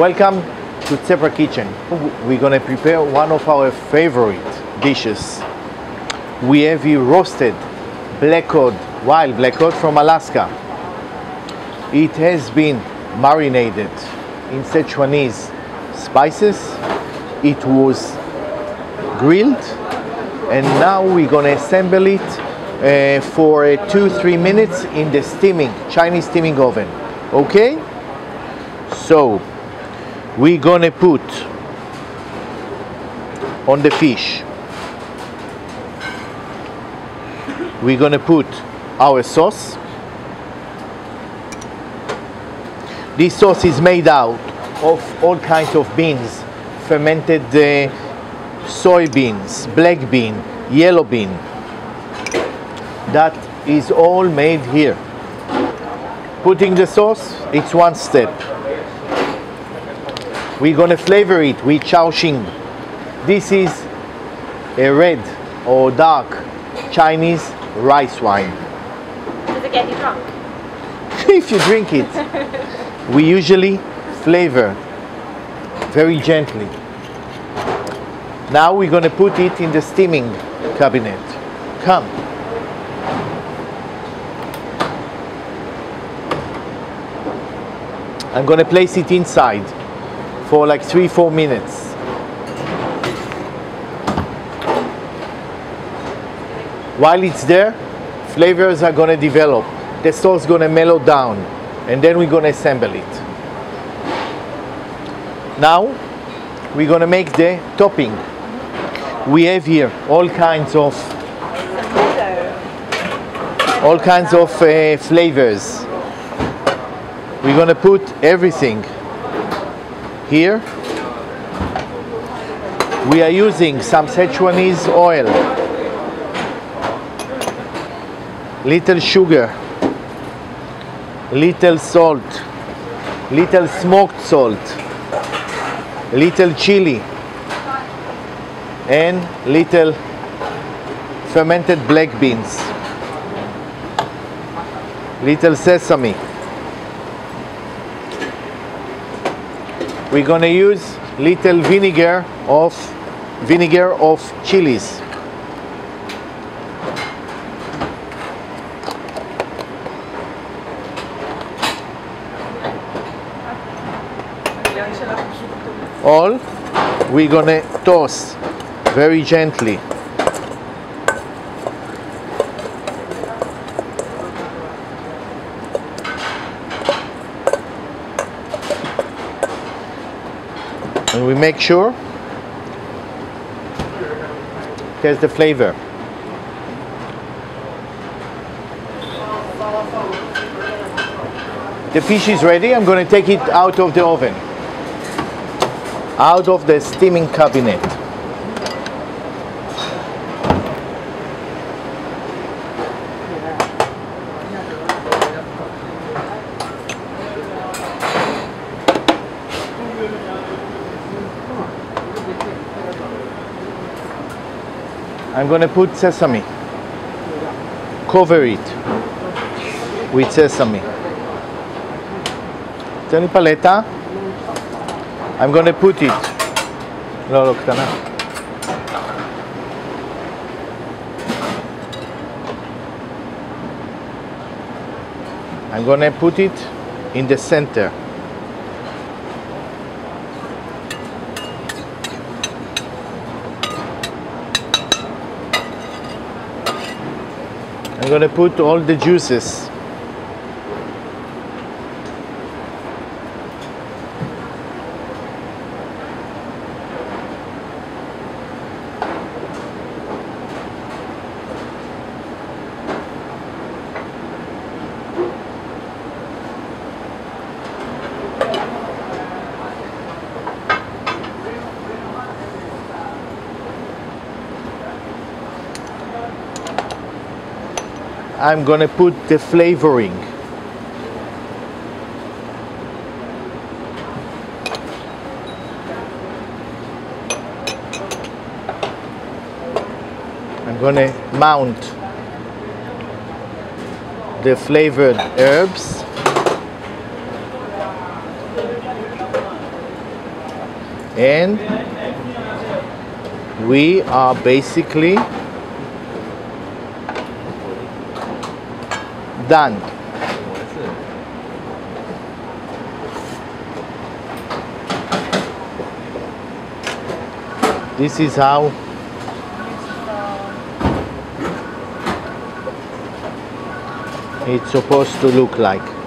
Welcome to Zepra Kitchen. We're gonna prepare one of our favorite dishes. We have here roasted black cod, wild black cod from Alaska. It has been marinated in Sichuanese spices. It was grilled, and now we're gonna assemble it for 2-3 minutes in the Chinese steaming oven. Okay? So we're gonna put on the fish, we're gonna put our sauce. This sauce is made out of all kinds of beans, fermented soybeans, black bean, yellow bean. That is all made here. Putting the sauce, it's one step. We're gonna flavor it with Shaoxing. This is a red or dark Chinese rice wine. Does it get you drunk? If you drink it. We usually flavor very gently. Now we're gonna put it in the steaming cabinet. Come. I'm gonna place it inside for like 3-4 minutes. While it's there, flavors are gonna develop. The sauce is gonna mellow down, and then we're gonna assemble it. Now we're gonna make the topping. We have here all kinds of flavors. We're gonna put everything here. We are using some Sichuanese oil, little sugar, little salt, little smoked salt, little chili, and little fermented black beans, little sesame. We're gonna use little vinegar of chilies. All we're gonna toss very gently. And we make sure there's the flavor. The fish is ready. I'm going to take it out of the oven, out of the steaming cabinet. I'm going to put sesame, cover it with sesame. תן לי פלטה. I'm going to put it. לא, קטנה. I'm going to put it in the center. I'm going to put all the juices. I'm gonna put the flavoring. I'm gonna mount the flavored herbs. And we are basically done. This is how it's supposed to look like.